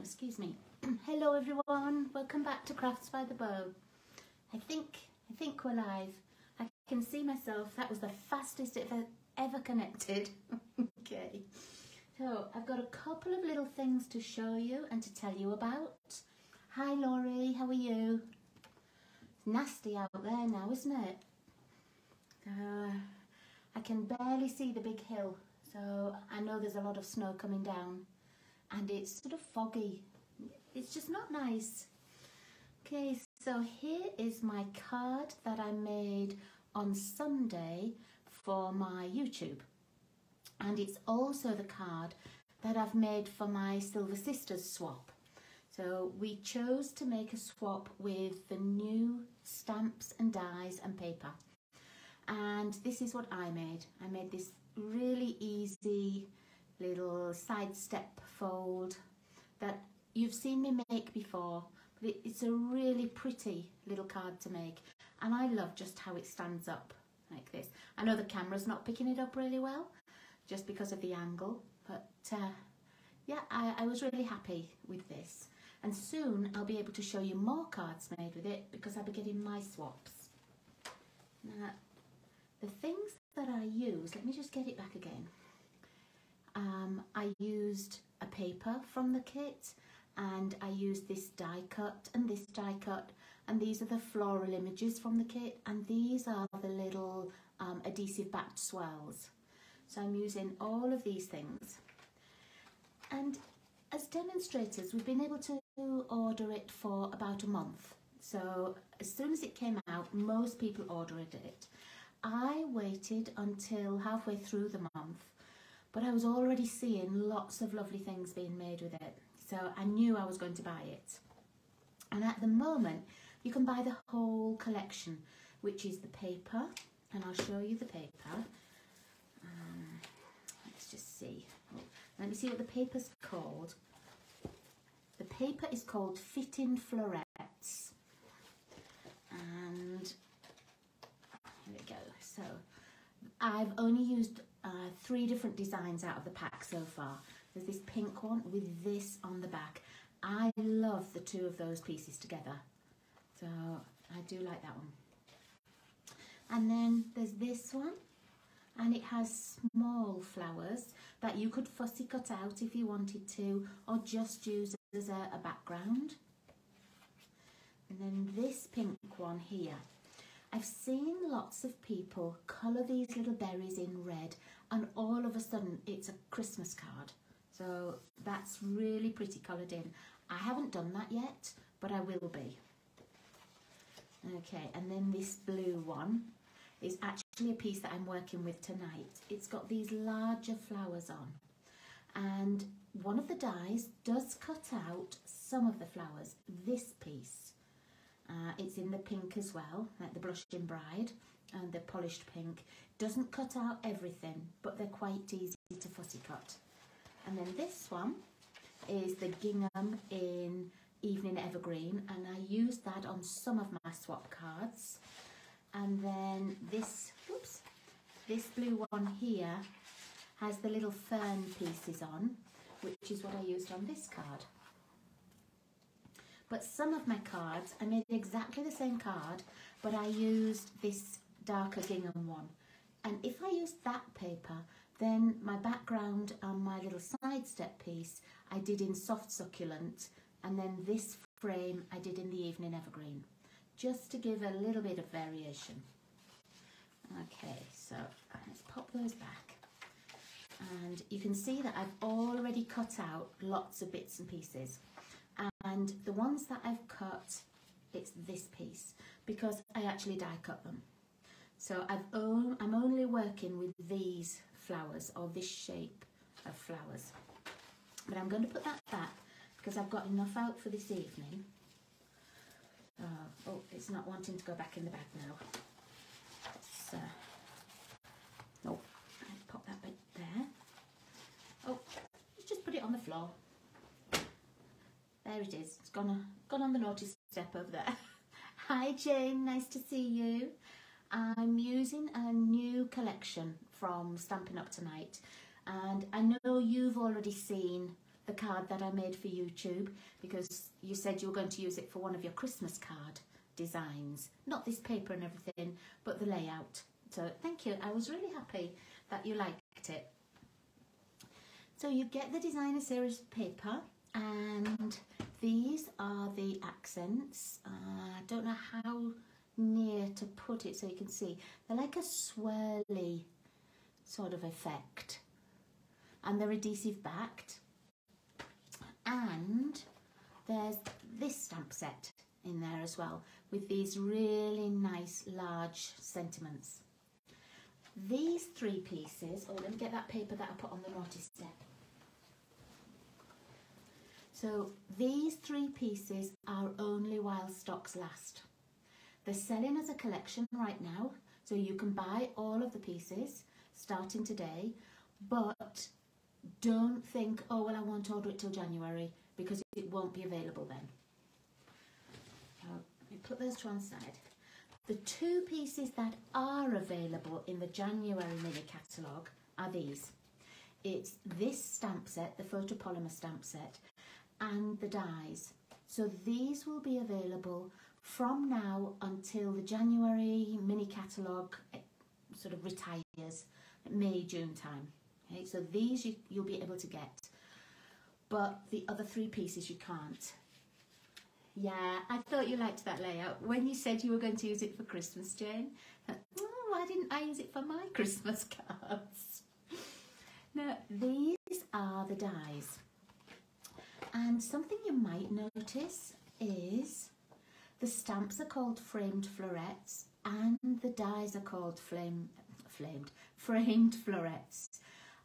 Excuse me. Hello everyone, welcome back to Crafts by the Bow. I think we're live. I can see myself. That was the fastest it ever connected. Okay, so I've got a couple of little things to show you and to tell you about. Hi Laurie, how are you? It's nasty out there now, isn't it? I can barely see the big hill, so I know there's a lot of snow coming down. And it's sort of foggy. It's just not nice. Okay, so here is my card that I made on Sunday for my YouTube. And it's also the card that I've made for my Silver Sisters swap. So we chose to make a swap with the new stamps and dies and paper. And this is what I made. I made this really easy little side step fold that you've seen me make before, but it's a really pretty little card to make, and I love just how it stands up like this. I know the camera's not picking it up really well just because of the angle, but yeah, I was really happy with this, and soon I'll be able to show you more cards made with it because I'll be getting my swaps. Now, the things that I use, let me just get it back again. I used a paper from the kit, and I used this die cut and this die cut, and these are the floral images from the kit, and these are the little adhesive backed swirls. So I'm using all of these things, and as demonstrators we've been able to order it for about a month. So as soon as it came out, most people ordered it. I waited until halfway through the month, but I was already seeing lots of lovely things being made with it, so I knew I was going to buy it. And at the moment you can buy the whole collection, which is the paper, and I'll show you the paper. Let's just see. Let me see what the paper's called. The paper is called Fitting Florets, and here we go. So I've only used 3 different designs out of the pack so far. There's this pink one with this on the back. I love the 2 of those pieces together, so I do like that one. And then there's this one, and it has small flowers that you could fussy cut out if you wanted to, or just use as a background. And then this pink one here. I've seen lots of people colour these little berries in red, and all of a sudden it's a Christmas card. So that's really pretty coloured in. I haven't done that yet, but I will be. Okay, and then this blue one is actually a piece that I'm working with tonight. It's got these larger flowers on, and one of the dies does cut out some of the flowers. This piece. It's in the pink as well, like the Blushing Bride and the Polished Pink. Doesn't cut out everything, but they're quite easy to fussy cut. And then this one is the gingham in Evening Evergreen, and I used that on some of my swap cards. And then this, whoops, this blue one here has the little fern pieces on, which is what I used on this card. But some of my cards, I made exactly the same card, but I used this darker gingham one. And if I used that paper, then my background and my little side step piece I did in soft succulent, and then this frame I did in the Evening Evergreen, just to give a little bit of variation. Okay, so let's pop those back. And you can see that I've already cut out lots of bits and pieces. And the ones that I've cut, it's this piece, because I actually die cut them. So I'm only working with these flowers, or this shape of flowers. But I'm going to put that back because I've got enough out for this evening. Oh, it's not wanting to go back in the bag now. No, I'll pop that bit there. Oh, just put it on the floor. There it is. It's gone on the naughty step over there. Hi Jane, nice to see you. I'm using a new collection from Stampin' Up tonight, and I know you've already seen the card that I made for YouTube, because you said you were going to use it for one of your Christmas card designs. Not this paper and everything, but the layout. So thank you. I was really happy that you liked it. So you get the designer series paper, and these are the accents. I don't know how near to put it so you can see. They're like a swirly sort of effect, and they're adhesive backed. And there's this stamp set in there as well, with these really nice large sentiments. These 3 pieces, oh, let me get that paper that I put on the naughty step. So these 3 pieces are only while stocks last. They're selling as a collection right now, so you can buy all of the pieces starting today, but don't think, oh, well, I won't order it till January, because it won't be available then. Let me put those to one side. The 2 pieces that are available in the January mini catalogue are these. It's this stamp set, the photopolymer stamp set, and the dies. So these will be available from now until the January mini catalogue sort of retires, May, June time. Okay, so these you'll be able to get, but the other 3 pieces you can't. Yeah, I thought you liked that layout. When you said you were going to use it for Christmas, Jane, oh, why didn't I use it for my Christmas cards? Now, these are the dies. And something you might notice is the stamps are called framed florets, and the dies are called framed florets.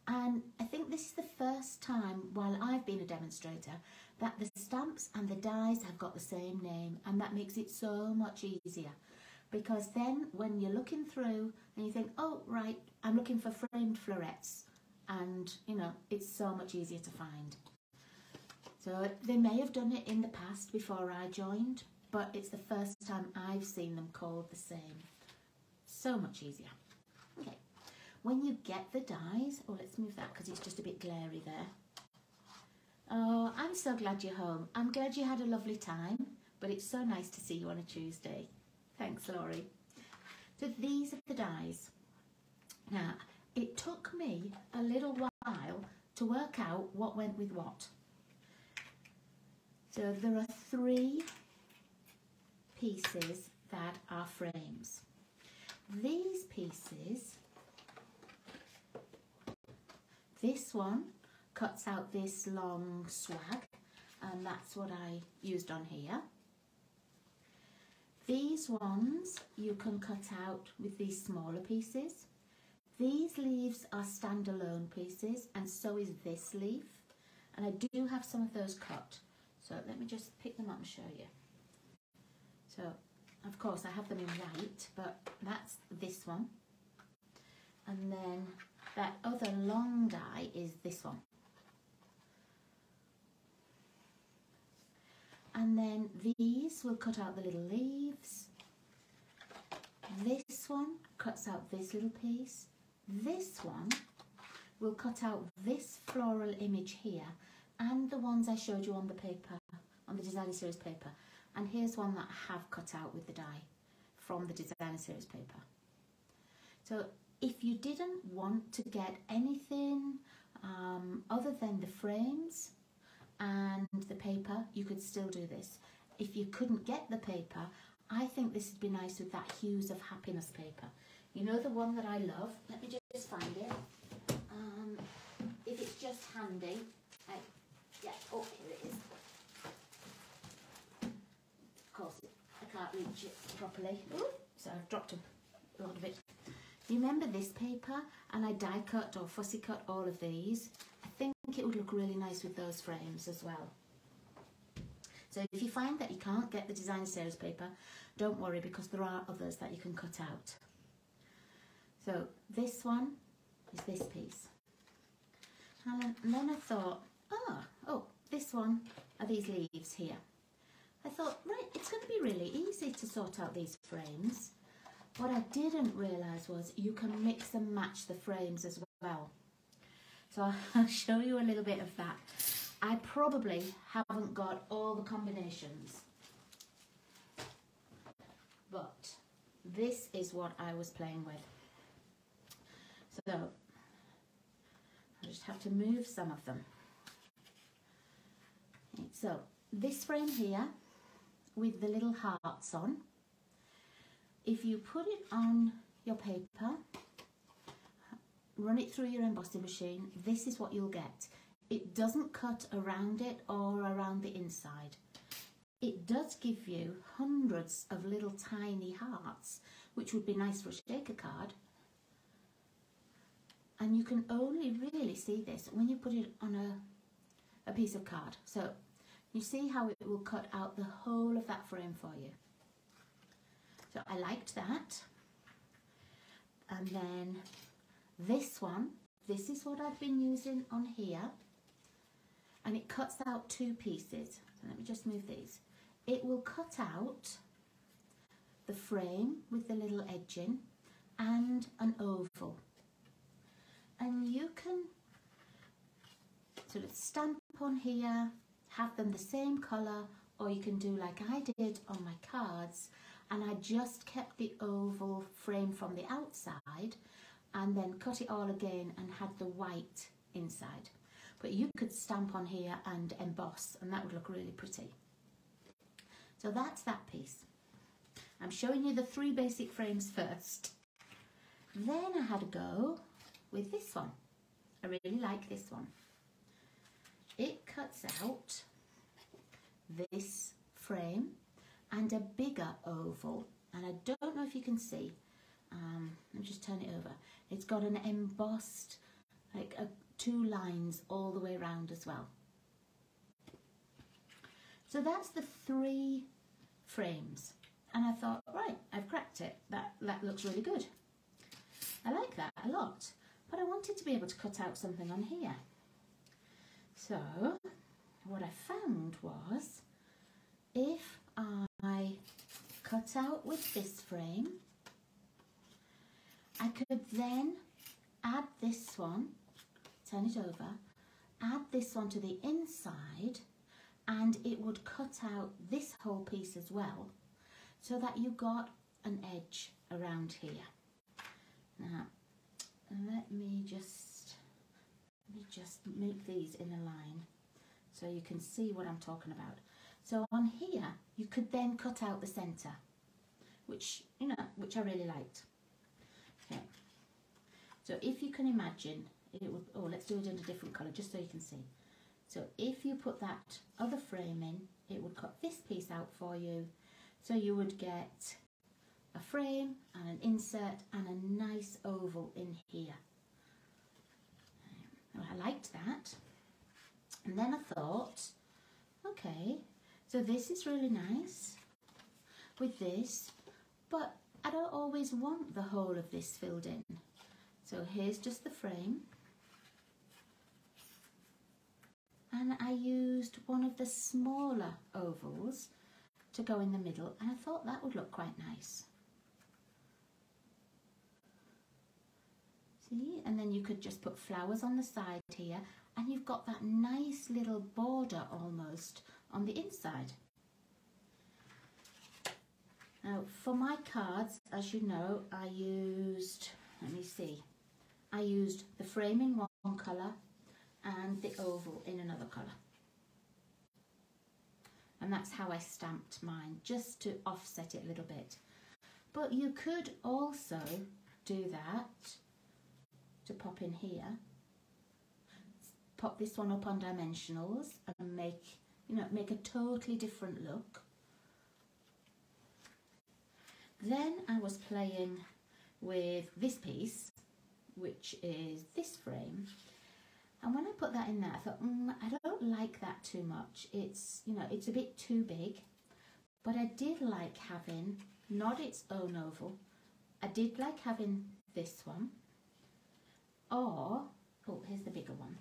And I think this is the first time while I've been a demonstrator that the stamps and the dies have got the same name, and that makes it so much easier, because then when you're looking through and you think, oh right, I'm looking for framed florets, and you know, it's so much easier to find. So they may have done it in the past before I joined, but it's the first time I've seen them called the same. So much easier. Okay. When you get the dies, oh, let's move that because it's just a bit glary there. Oh, I'm so glad you're home. I'm glad you had a lovely time, but it's so nice to see you on a Tuesday. Thanks, Laurie. So these are the dies. Now, it took me a little while to work out what went with what. So there are 3 pieces that are frames. These pieces, this one cuts out this long swag, and that's what I used on here. These ones you can cut out with these smaller pieces. These leaves are standalone pieces, and so is this leaf, and I do have some of those cut. So let me just pick them up and show you. So, of course, I have them in white, but that's this one. And then that other long die is this one. And then these will cut out the little leaves. This one cuts out this little piece. This one will cut out this floral image here, and the ones I showed you on the paper, on the designer series paper. And here's one that I have cut out with the die from the designer series paper. So if you didn't want to get anything other than the frames and the paper, you could still do this. If you couldn't get the paper, I think this would be nice with that Hues of Happiness paper. You know, the one that I love? Let me just find it. If it's just handy. Yeah, oh, here it is. Of course, I can't reach it properly. Ooh, so I've dropped a lot of it. You remember this paper? And I die cut or fussy cut all of these. I think it would look really nice with those frames as well. So if you find that you can't get the designer series paper, don't worry, because there are others that you can cut out. So this one is this piece. And then I thought, oh, this one are these leaves here. I thought, right, it's going to be really easy to sort out these frames. What I didn't realise was you can mix and match the frames as well. So I'll show you a little bit of that. I probably haven't got all the combinations, but this is what I was playing with. So I just have to move some of them. So this frame here with the little hearts on, if you put it on your paper, run it through your embossing machine, this is what you'll get. It doesn't cut around it or around the inside. It does give you hundreds of little tiny hearts, which would be nice for a shaker card. And you can only really see this when you put it on a piece of card. So you see how it will cut out the whole of that frame for you. So I liked that. And then this one, this is what I've been using on here. And it cuts out two pieces. So let me just move these. It will cut out the frame with the little edging and an oval. And you can sort of stamp on here, have them the same colour, or you can do like I did on my cards, and I just kept the oval frame from the outside and then cut it all again and had the white inside. But you could stamp on here and emboss, and that would look really pretty. So that's that piece. I'm showing you the 3 basic frames first. Then I had a go with this one. I really like this one. It cuts out this frame and a bigger oval, and I don't know if you can see. Let me just turn it over. It's got an embossed, like 2 lines all the way around as well. So that's the 3 frames, and I thought, right, I've cracked it. That looks really good. I like that a lot, but I wanted to be able to cut out something on here. So what I found was, if I cut out with this frame, I could then add this one, turn it over, add this one to the inside, and it would cut out this whole piece as well, so that you got an edge around here. Now, let me just make these in a line so you can see what I'm talking about. So on here, you could then cut out the centre, which I really liked. Okay. So if you can imagine, it would, oh, let's do it in a different colour just so you can see. So if you put that other frame in, it would cut this piece out for you. So you would get a frame and an insert and a nice oval in here. Well, I liked that. And then I thought, okay, so this is really nice with this, but I don't always want the whole of this filled in. So here's just the frame. And I used one of the smaller ovals to go in the middle, and I thought that would look quite nice. See, and then you could just put flowers on the side here, and you've got that nice little border almost on the inside. Now for my cards, as you know, I used, let me see, I used the frame in one colour and the oval in another colour. And that's how I stamped mine, just to offset it a little bit. But you could also do that to pop in here, pop this one up on dimensionals and make a totally different look. Then I was playing with this piece, which is this frame, and when I put that in there, I thought, I don't like that too much. It's a bit too big, but I did like having not its own oval. I did like having this one, or oh, here's the bigger one.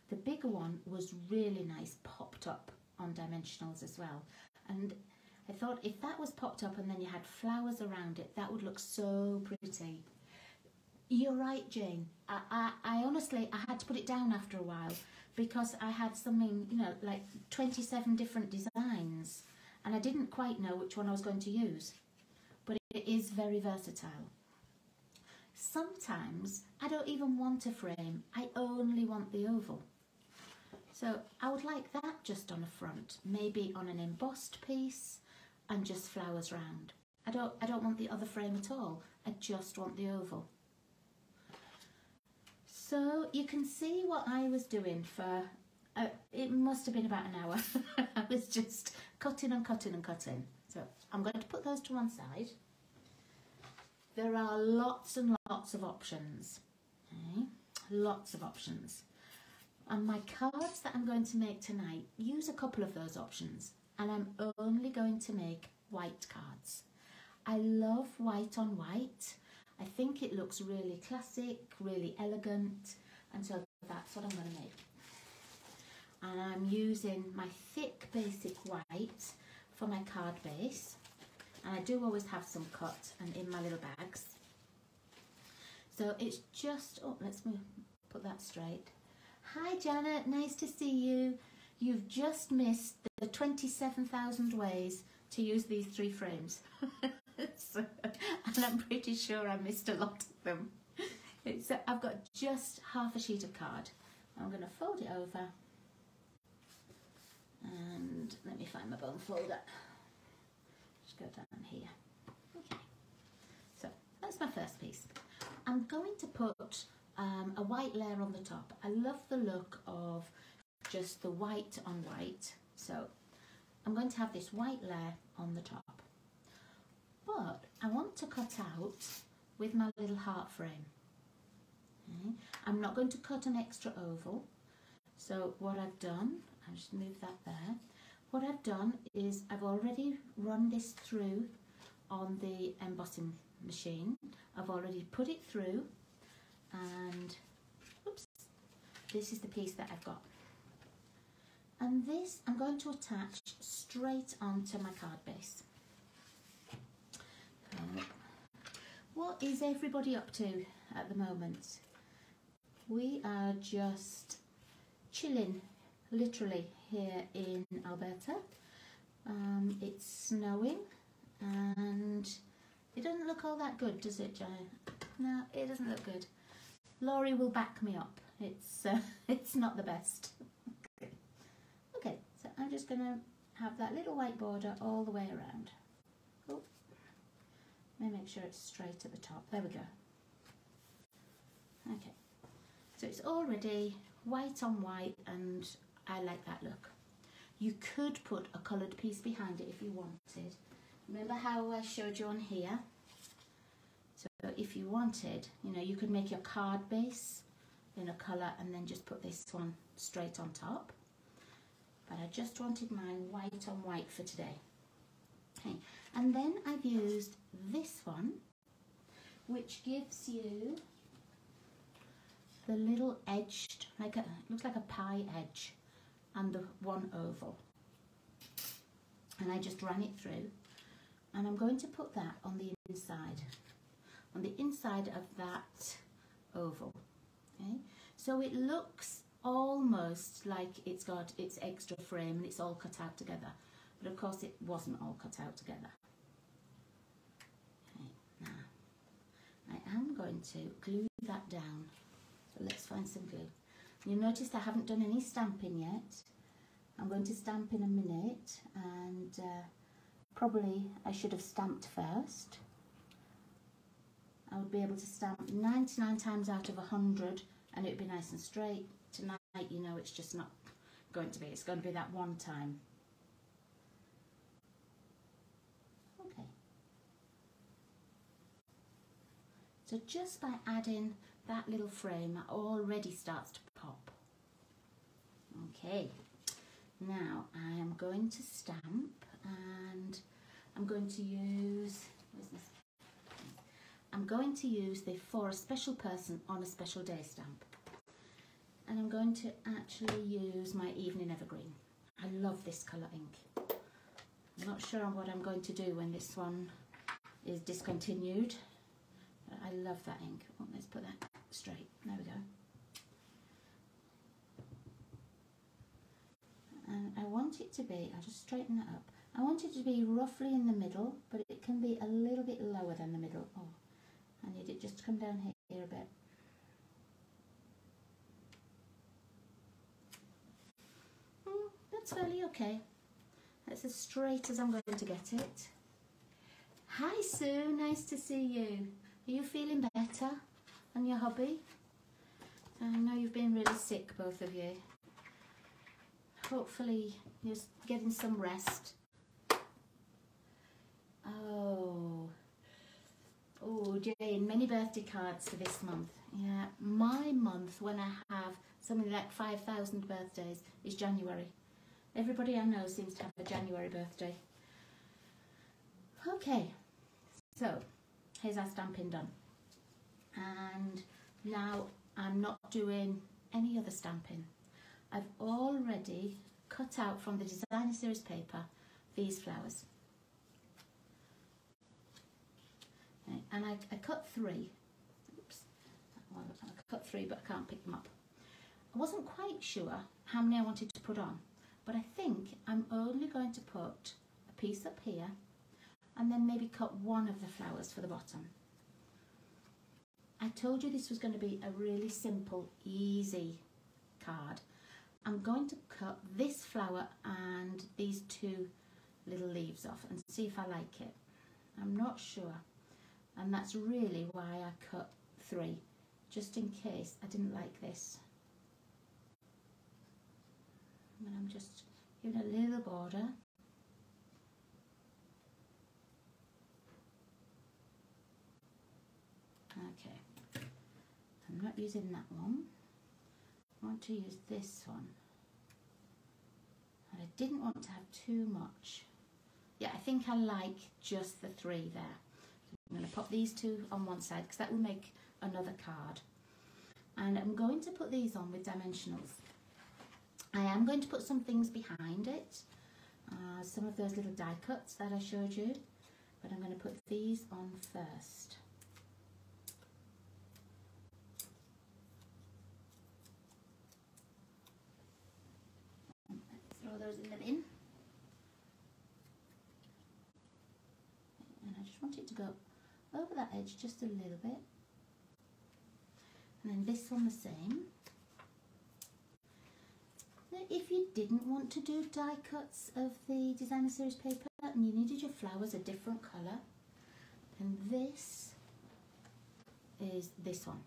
The bigger one was really nice, popped up on dimensionals as well, and I thought if that was popped up and then you had flowers around it, that would look so pretty. You're right, Jane. I honestly, I had to put it down after a while because I had something, you know, like 27 different designs and I didn't quite know which one I was going to use. But it is very versatile. Sometimes I don't even want a frame, I only want the oval. So I would like that just on a front, maybe on an embossed piece and just flowers round. I don't want the other frame at all, I just want the oval. So you can see what I was doing for, it must have been about an hour. I was just cutting and cutting and cutting. So I'm going to put those to one side. There are lots and lots of options, okay? Lots of options. And my cards that I'm going to make tonight use a couple of those options, and I'm only going to make white cards. I love white on white. I think it looks really classic, really elegant, and so that's what I'm going to make. And I'm using my thick basic white for my card base. And I do always have some cut and in my little bags. So it's just, oh, let's put that straight. Hi Janet, nice to see you. You've just missed the 27,000 ways to use these 3 frames. So, and I'm pretty sure I missed a lot of them. I've got just half a sheet of card. I'm going to fold it over. And let me find my bone folder. Go down here. Okay, so that's my first piece. I'm going to put a white layer on the top. I love the look of just the white on white, so I'm going to have this white layer on the top, but I want to cut out with my little heart frame. Okay. I'm not going to cut an extra oval, so what I've done, I'll just move that there. What I've done is I've already run this through on the embossing machine. I've already put it through, and oops, this is the piece that I've got. And this I'm going to attach straight onto my card base. What is everybody up to at the moment? We are just chilling, literally, here in Alberta. It's snowing and it doesn't look all that good, does it, Giant? No, it doesn't look good. Laurie will back me up. It's not the best. Okay, so I'm just going to have that little white border all the way around. Oh, let me make sure it's straight at the top. There we go. Okay, so it's already white on white and I like that look. You could put a coloured piece behind it if you wanted. Remember how I showed you on here? So if you wanted, you know, you could make your card base in a colour and then just put this one straight on top. But I just wanted mine white on white for today. Okay, and then I've used this one, which gives you the little edged, looks like a pie edge, and the one oval. And I just ran it through, and I'm going to put that on the inside of that oval. Okay, so it looks almost like it's got its extra frame and it's all cut out together, but of course it wasn't all cut out together. Okay, now I am going to glue that down. So let's find some glue. You'll notice I haven't done any stamping yet. I'm going to stamp in a minute, and probably I should have stamped first. I would be able to stamp 99 times out of 100 and it would be nice and straight. Tonight, you know, it's just not going to be. It's going to be that one time. Okay. So just by adding that little frame, it already starts to pop. Okay. Now I am going to stamp, and I'm going to use, where's this? I'm going to use the For a Special Person on a Special Day stamp. And I'm going to actually use my Evening Evergreen. I love this colour ink. I'm not sure what I'm going to do when this one is discontinued. I love that ink. Oh, let's put that straight. There we go. And I want it to be, I'll just straighten that up. I want it to be roughly in the middle, but it can be a little bit lower than the middle. Oh, I need it just to come down here a bit. That's fairly okay. That's as straight as I'm going to get it. Hi Sue, nice to see you. Are you feeling better on your hobby? I know you've been really sick, both of you. Hopefully you're getting some rest. Oh, Jane, many birthday cards for this month. Yeah, my month when I have something like 5,000 birthdays is January. Everybody I know seems to have a January birthday. Okay, so here's our stamping done. And now I'm not doing any other stamping. I've already cut out from the designer series paper these flowers. Okay, and I cut 3. Oops. Well, I cut 3, but I can't pick them up. I wasn't quite sure how many I wanted to put on, but I think I'm only going to put a piece up here and then maybe cut one of the flowers for the bottom. I told you this was going to be a really simple, easy card. I'm going to cut this flower and these 2 little leaves off and see if I like it. I'm not sure, and that's really why I cut 3, just in case I didn't like this. And I'm just giving a little border. Okay, I'm not using that one. I want to use this one. And I didn't want to have too much. Yeah, I think I like just the 3 there. I'm going to pop these 2 on one side because that will make another card. And I'm going to put these on with dimensionals. I am going to put some things behind it. Some of those little die cuts that I showed you. But I'm going to put these on first. Throw those in the bin. And I just want it to go over that edge just a little bit. And then this one the same. Now, if you didn't want to do die cuts of the designer series paper and you needed your flowers a different colour, then this is this one.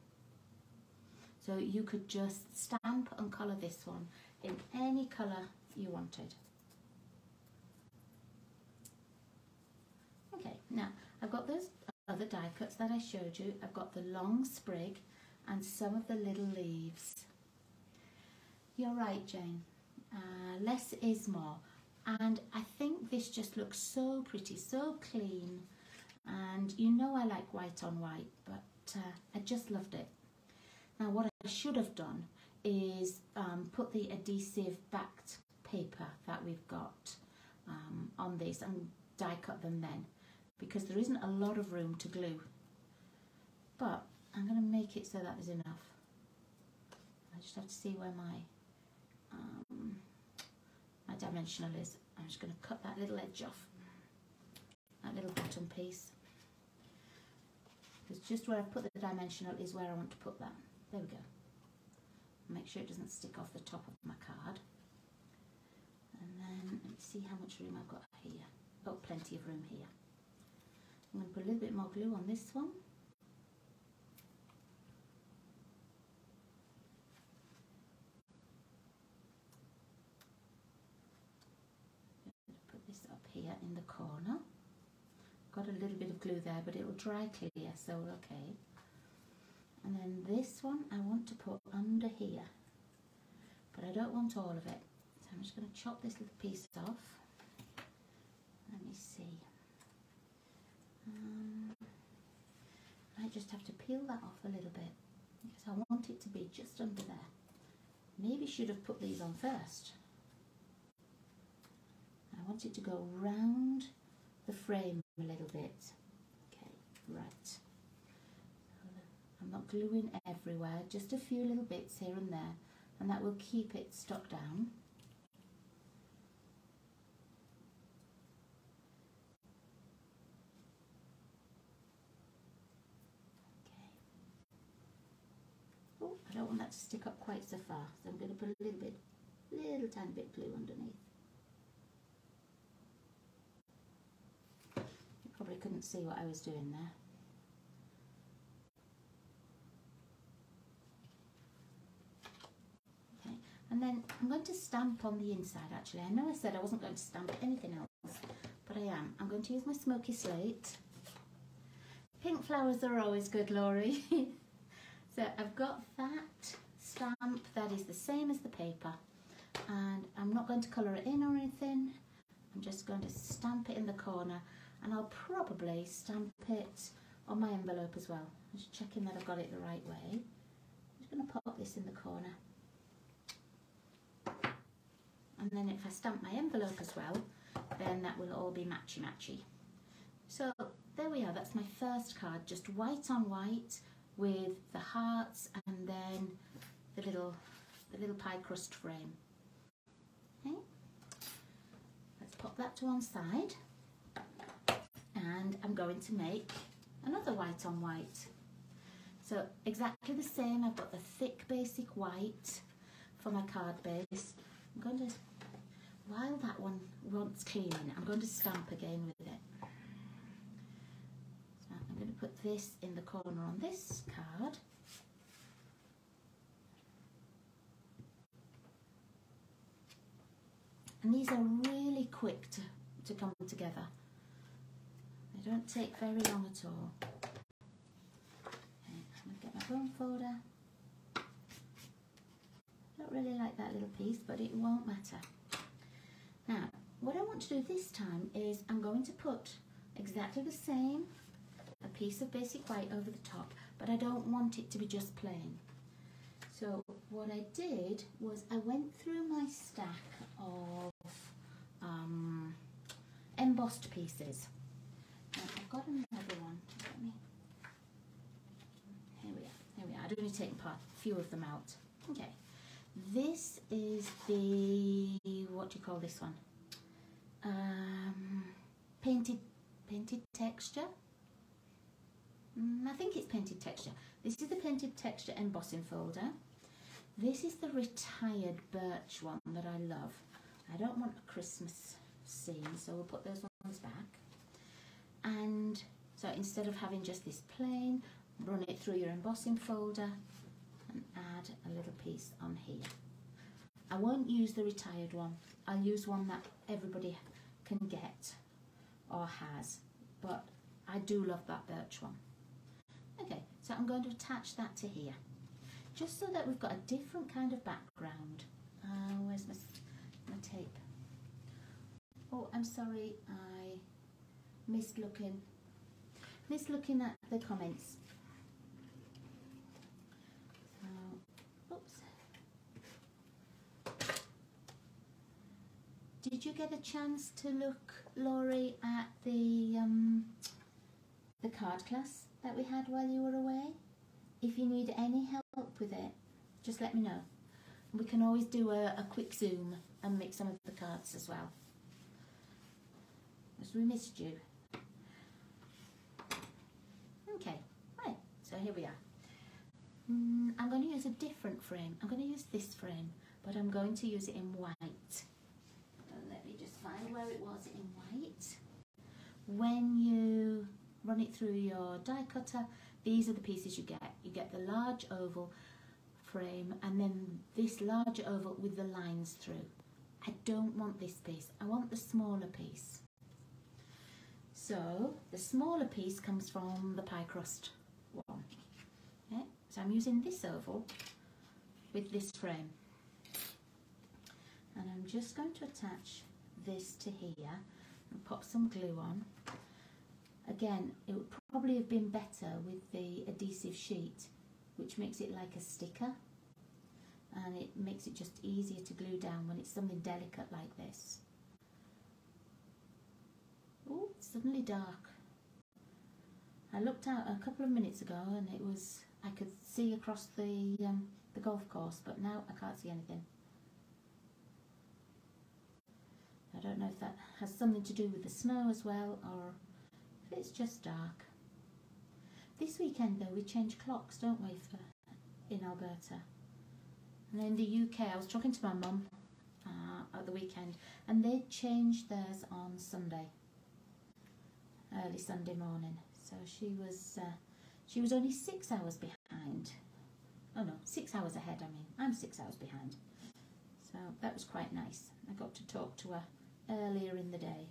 So you could just stamp and colour this one in any colour you wanted. Okay, now I've got those other die cuts that I showed you. I've got the long sprig and some of the little leaves. You're right, Jane. Less is more. And I think this just looks so pretty, so clean. And you know I like white on white, but I just loved it. Now what I should have done is put the adhesive backed paper that we've got on this and die cut them then, because there isn't a lot of room to glue. But I'm going to make it so that there's enough. I just have to see where my dimensional is. I'm just going to cut that little edge off, that little bottom piece, because just where I've put the dimensional is where I want to put that. There we go. Make sure it doesn't stick off the top of my card. And then let's see how much room I've got here. Oh, plenty of room here. I'm going to put a little bit more glue on this one. Put this up here in the corner. Got a little bit of glue there, but it will dry clear, so we're okay. And then this one I want to put under here, but I don't want all of it. So I'm just going to chop this little piece off. Let me see. I just have to peel that off a little bit because I want it to be just under there. Maybe should have put these on first. I want it to go round the frame a little bit. Okay, right. not gluing everywhere, just a few little bits here and there, and that will keep it stuck down. Okay. Oh, I don't want that to stick up quite so far, so I'm going to put a little tiny bit of glue underneath. You probably couldn't see what I was doing there. And then I'm going to stamp on the inside actually. I know I said I wasn't going to stamp anything else, but I am. I'm going to use my smoky slate. Pink flowers are always good, Laurie. So I've got that stamp that is the same as the paper, and I'm not going to colour it in or anything. I'm just going to stamp it in the corner, and I'll probably stamp it on my envelope as well. Just checking that I've got it the right way. I'm just going to pop this in the corner. And then if I stamp my envelope as well, then that will all be matchy-matchy. So there we are, that's my first card, just white on white with the hearts and then the little pie crust frame. Okay, let's pop that to one side. And I'm going to make another white on white. So exactly the same, I've got the thick basic white for my card base. I'm going to, while that one wants cleaning, I'm going to stamp again with it. So I'm going to put this in the corner on this card. And these are really quick to come together. They don't take very long at all. Okay, I'm going to get my bone folder. Don't really like that little piece, but it won't matter. Now, what I want to do this time is I'm going to put exactly the same, a piece of basic white over the top, but I don't want it to be just plain. So what I did was I went through my stack of embossed pieces. Now, I've got another one. Here we are. I'd only taken a few of them out. Okay. This is the, what do you call this one? Painted texture. I think it's painted texture. This is the painted texture embossing folder. This is the retired birch one that I love. I don't want a Christmas scene, so we'll put those ones back. And so instead of having just this plain, run it through your embossing folder and add a little piece on here. I won't use the retired one. I'll use one that everybody can get or has, but I do love that birch one. Okay, so I'm going to attach that to here, just so that we've got a different kind of background. Where's my tape? Oh, I'm sorry, I missed looking at the comments. Oops. Did you get a chance to look, Laurie, at the card class that we had while you were away? If you need any help with it, just let me know. We can always do a quick Zoom and make some of the cards as well, because we missed you. Okay, right, so here we are. I'm going to use a different frame. I'm going to use this frame, but I'm going to use it in white. Let me just find where it was in white. When you run it through your die cutter, these are the pieces you get. You get the large oval frame and then this large oval with the lines through. I don't want this piece. I want the smaller piece. So the smaller piece comes from the pie crust one. Okay, so I'm using this oval with this frame. And I'm just going to attach this to here and pop some glue on. Again, it would probably have been better with the adhesive sheet, which makes it like a sticker, and it makes it just easier to glue down when it's something delicate like this. Oh, it's suddenly dark. I looked out a couple of minutes ago and it was I could see across the golf course, but now I can't see anything. I don't know if that has something to do with the snow as well, or if it's just dark. This weekend though, we change clocks, don't we, in Alberta. And in the UK, I was talking to my mum at the weekend, and they changed theirs on Sunday, early Sunday morning. So she was only 6 hours behind. Oh no, 6 hours ahead, I mean. I'm 6 hours behind. So that was quite nice. I got to talk to her earlier in the day.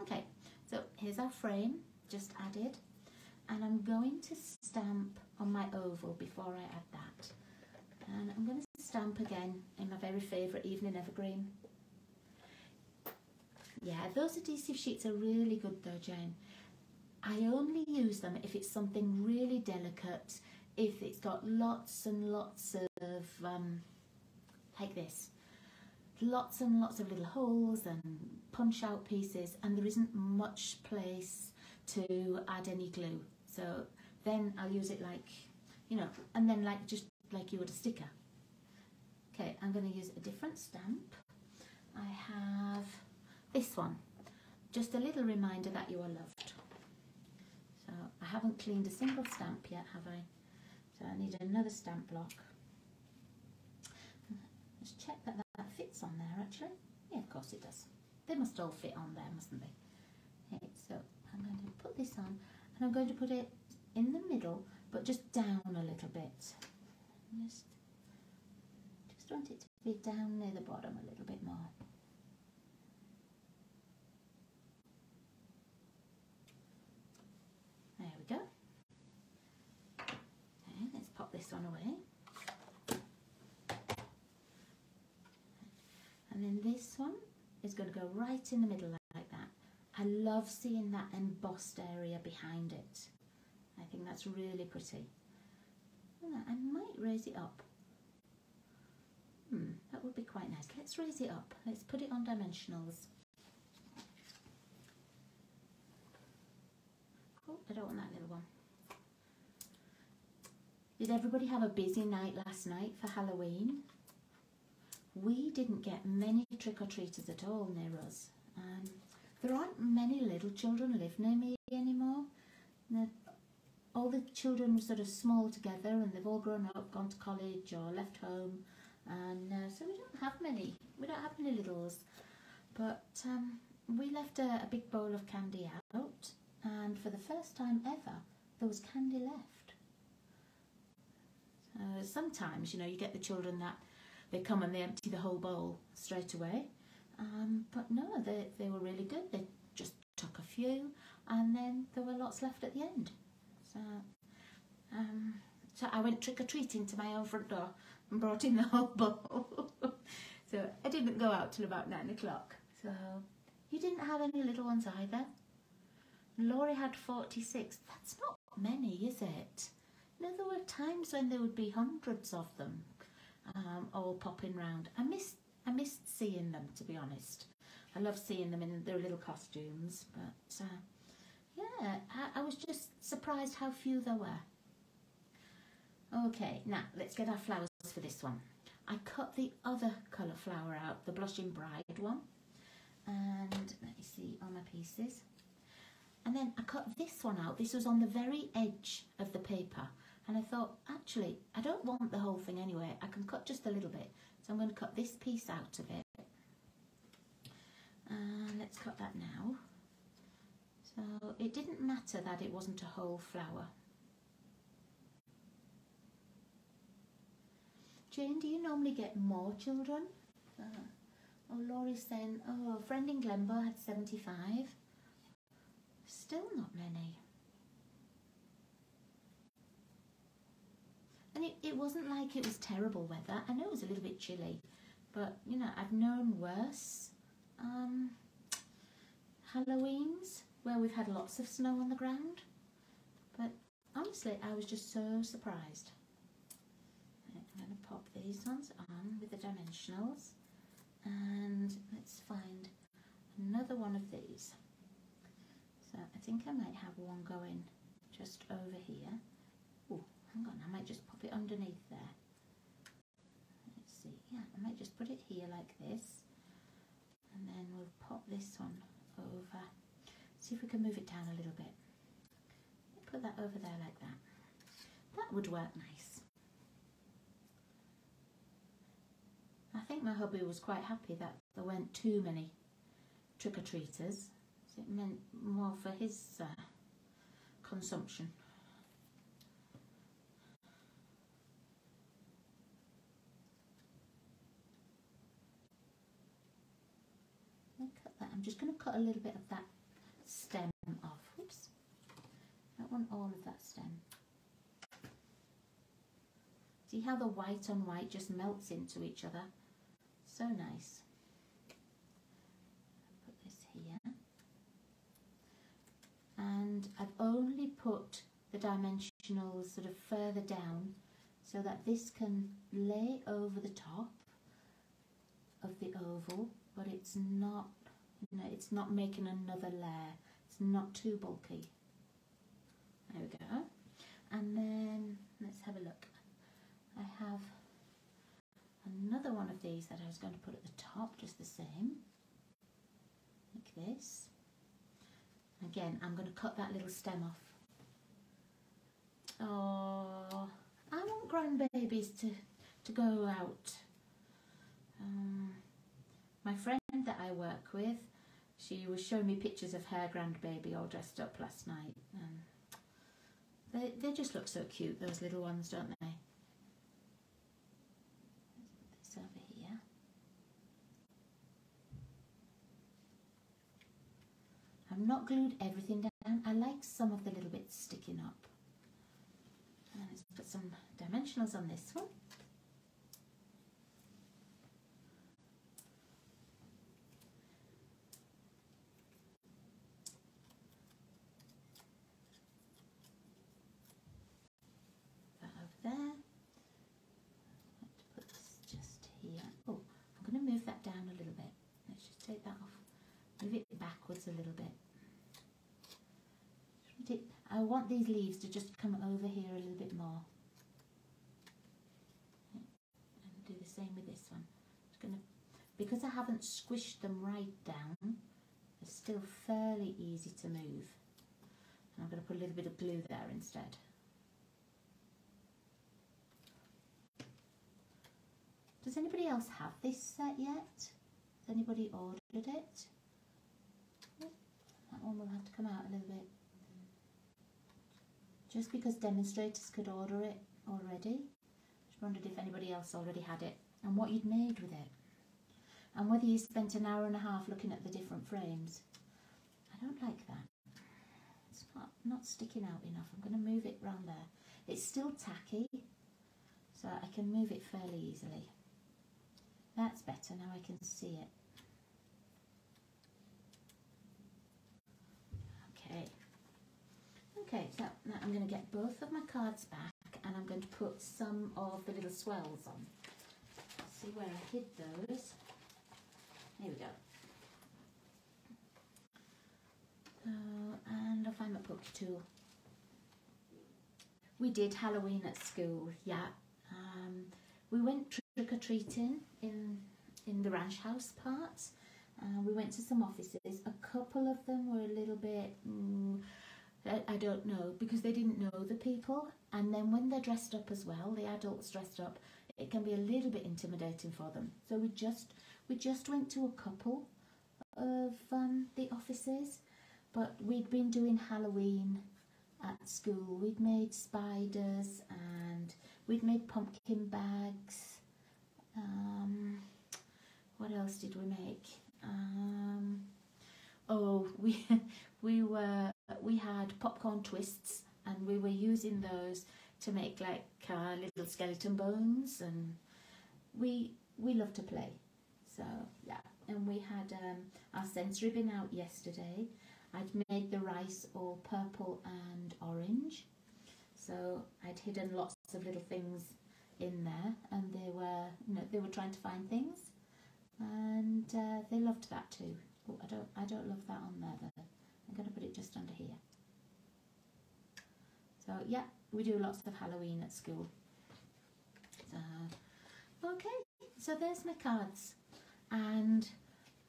Okay, so here's our frame, just added. And I'm going to stamp on my oval before I add that. And I'm going to stamp again in my very favourite Evening Evergreen. Yeah, those adhesive sheets are really good though, Jane. I only use them if it's something really delicate, if it's got lots and lots of, like this, lots and lots of little holes and punch out pieces, and there isn't much place to add any glue. So then I'll use it like, you know, and then like just like you would a sticker. Okay, I'm going to use a different stamp. I have this one, just a little reminder that you are loved. So I haven't cleaned a single stamp yet, have I? So I need another stamp block. Let's check that that fits on there actually. Yeah, of course it does. They must all fit on there, mustn't they? Okay, so I'm going to put this on, and I'm going to put it in the middle, but just down a little bit. Just want it to be down near the bottom a little bit more. There we go. Okay, let's pop this one away. And then this one is going to go right in the middle like that. I love seeing that embossed area behind it. I think that's really pretty. I might raise it up. That would be quite nice. Let's raise it up. Let's put it on dimensionals. Oh, I don't want that little one. Did everybody have a busy night last night for Halloween? We didn't get many trick-or-treaters at all near us. There aren't many little children live near me anymore. All the children were sort of small together, and they've all grown up, gone to college or left home, and so we don't have many. We don't have any littles, but we left a big bowl of candy out, and for the first time ever, there was candy left. Sometimes, you know, you get the children that they come and they empty the whole bowl straight away, but no, they were really good. They just took a few, and then there were lots left at the end. So I went trick-or-treating to my own front door and brought in the whole bowl. So I didn't go out till about 9 o'clock. So you didn't have any little ones either? Laurie had 46. That's not many, is it? No, there were times when there would be hundreds of them all popping round. I missed seeing them, to be honest. I love seeing them in their little costumes, but yeah, I was just surprised how few there were. Okay, now let's get our flowers for this one. I cut the other colour flower out, the Blushing Bride one, and let me see on my pieces. And then I cut this one out. This was on the very edge of the paper, and I thought, actually, I don't want the whole thing anyway. I can cut just a little bit, so I'm going to cut this piece out of it. Let's cut that now. So it didn't matter that it wasn't a whole flower. Jane, do you normally get more children? Oh, Laurie's saying, oh, a friend in Glenbow had 75. Still not many. And it wasn't like it was terrible weather. I know it was a little bit chilly, but, you know, I've known worse Halloweens where we've had lots of snow on the ground. But honestly, I was just so surprised. I'm going to pop these ones on with the dimensionals, and let's find another one of these. So I think I might have one going just over here. Oh, hang on, I might just pop it underneath there. Let's see, yeah, I might just put it here like this, and then we'll pop this one over. See if we can move it down a little bit. Put that over there like that. That would work nice. I think my hubby was quite happy that there weren't too many trick-or-treaters. So it meant more for his consumption. Cut that. I'm just going to cut a little bit of that stem off. Oops. I don't want all of that stem. See how the white on white just melts into each other? So nice. Put this here. And I've only put the dimensionals sort of further down so that this can lay over the top of the oval, but it's not, you know, it's not making another layer. It's not too bulky. There we go. And then let's have a look. I have another one of these that I was going to put at the top, just the same, like this. Again, I'm going to cut that little stem off. Oh, I want grandbabies to go out. My friend that I work with, she was showing me pictures of her grandbaby all dressed up last night. They just look so cute, those little ones, don't they? Let's put this over here. I've not glued everything down. I like some of the little bits sticking up. And let's put some dimensionals on this one. There. Let's put this just here. Oh, I'm going to move that down a little bit. Let's just take that off. Move it backwards a little bit. I want these leaves to just come over here a little bit more. And do the same with this one. Just going to, because I haven't squished them right down, they're still fairly easy to move. And I'm going to put a little bit of glue there instead. Does anybody else have this set yet? Has anybody ordered it? That one will have to come out a little bit. Just because demonstrators could order it already. Just wondered if anybody else already had it and what you'd made with it. And whether you spent an hour and a half looking at the different frames. I don't like that. It's not sticking out enough. I'm going to move it round there. It's still tacky, so I can move it fairly easily. That's better, now I can see it. Okay, so now I'm going to get both of my cards back and I'm going to put some of the little swells on. Let's see where I hid those. Here we go. And I'll find my pokey tool. We did Halloween at school, yeah. We went trick-or-treating in the ranch house part. We went to some offices. A couple of them were a little bit, I don't know, because they didn't know the people. And then when they're dressed up as well, the adults dressed up, it can be a little bit intimidating for them. So we just went to a couple of the offices, but we'd been doing Halloween at school. We'd made spiders and we'd made pumpkin bags. What else did we make? Oh, we had popcorn twists, and we were using those to make like little skeleton bones, and we love to play. So yeah, and we had our sensory bin out yesterday. I'd made the rice all purple and orange, so I'd hidden lots of little things in there, and they were trying to find things, and they loved that too. Oh, I don't love that on there though. I'm going to put it just under here. So yeah, we do lots of Halloween at school. So, okay, so there's my cards and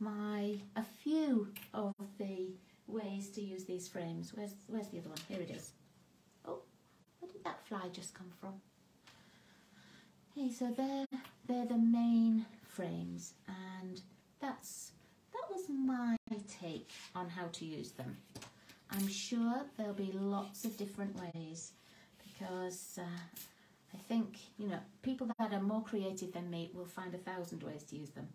a few of the ways to use these frames. Where's the other one? Here it is. Oh, where did that fly just come from? Okay, so they're the main frames, and that was my take on how to use them. I'm sure there'll be lots of different ways, because I think, you know, people that are more creative than me will find 1,000 ways to use them.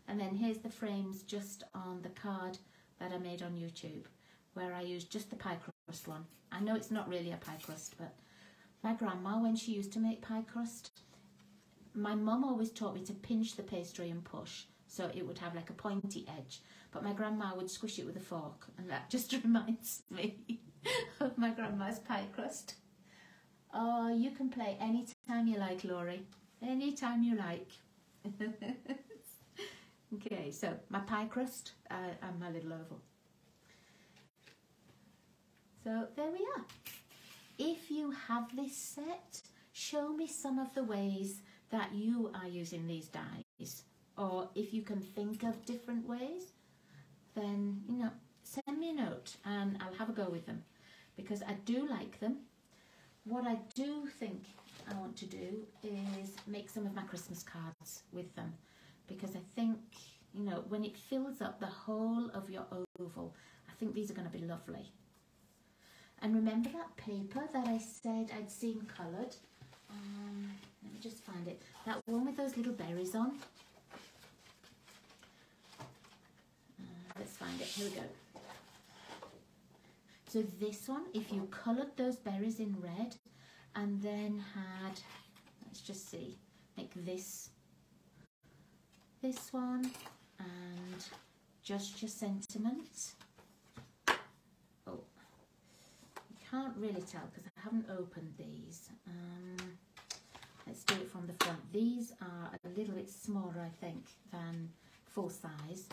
And then here's the frames just on the card that I made on YouTube, where I used just the pie crust one. I know it's not really a pie crust, but my grandma, when she used to make pie crust, my mum always taught me to pinch the pastry and push, so it would have like a pointy edge. But my grandma would squish it with a fork, and that just reminds me of my grandma's pie crust. Oh, you can play anytime you like, Laurie. Anytime you like. Okay, so my pie crust and my little oval. So there we are. If you have this set, show me some of the ways that you are using these dies. Or if you can think of different ways, then, you know, send me a note and I'll have a go with them, because I do like them. What I do think I want to do is make some of my Christmas cards with them, because I think, you know, when it fills up the whole of your oval, I think these are going to be lovely. And remember that paper that I said I'd seen coloured? Let me just find it. That one with those little berries on. Let's find it. Here we go. So this one, if you coloured those berries in red and then had, let's just see, like this one, and just your sentiments. Oh, you can't really tell because I haven't opened these. Let's do it from the front. These are a little bit smaller, I think, than full size.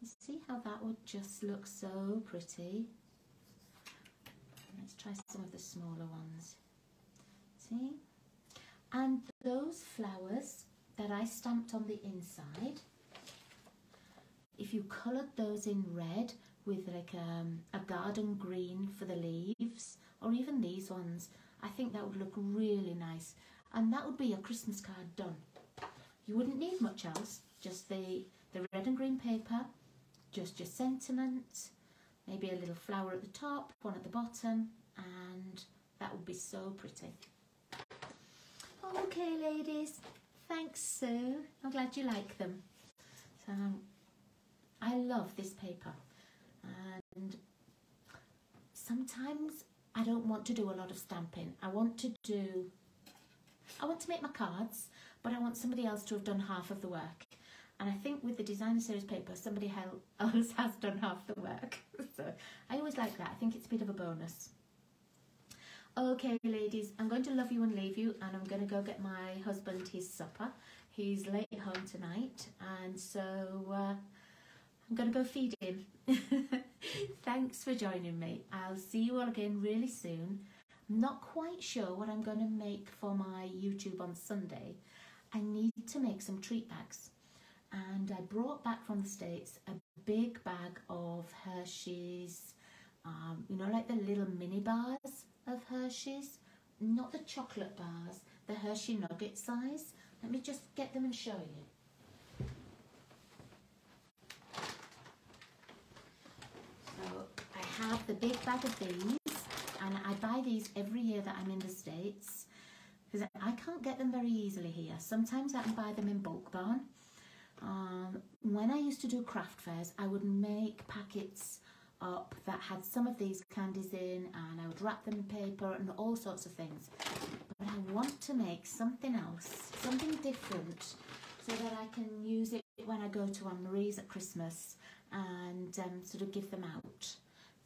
See how that would just look so pretty. Let's try some of the smaller ones. See? And those flowers that I stamped on the inside, if you coloured those in red with like a garden green for the leaves, or even these ones, I think that would look really nice. And that would be your Christmas card done. You wouldn't need much else, just the red and green paper, just your sentiment, maybe a little flower at the top, one at the bottom, and that would be so pretty. Okay, ladies, thanks, Sue. I'm glad you like them. So, I love this paper, and sometimes I don't want to do a lot of stamping. I want to make my cards, but I want somebody else to have done half of the work. And I think with the designer series paper, somebody else has done half the work. So I always like that. I think it's a bit of a bonus. Okay, ladies, I'm going to love you and leave you, and I'm going to go get my husband his supper. He's late home tonight, and so I'm going to go feed him. Thanks for joining me. I'll see you all again really soon. I'm not quite sure what I'm going to make for my YouTube on Sunday. I need to make some treat bags. And I brought back from the States a big bag of Hershey's, you know, like the little mini bars of Hershey's, not the chocolate bars, the Hershey nugget size. Let me just get them and show you. So I have the big bag of these, and I buy these every year that I'm in the States, because I can't get them very easily here. Sometimes I can buy them in Bulk Barn. When I used to do craft fairs, I would make packets up that had some of these candies in, and I would wrap them in paper and all sorts of things. But I want to make something else, something different, so that I can use it when I go to Anne Marie's at Christmas and sort of give them out.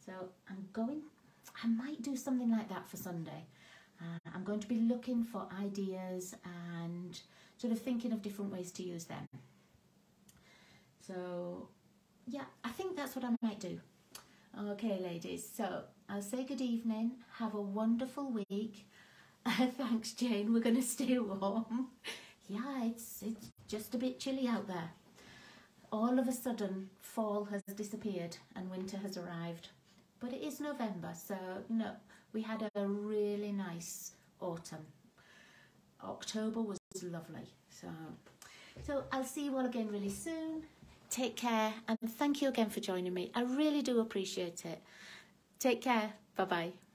So I might do something like that for Sunday. I'm going to be looking for ideas and sort of thinking of different ways to use them. So, yeah, I think that's what I might do. Okay, ladies, so I'll say good evening. Have a wonderful week. Thanks, Jane. We're going to stay warm. Yeah, it's just a bit chilly out there. All of a sudden, fall has disappeared and winter has arrived. But it is November, so no, we had a really nice autumn. October was lovely. So I'll see you all again really soon. Take care, and thank you again for joining me. I really do appreciate it. Take care. Bye-bye.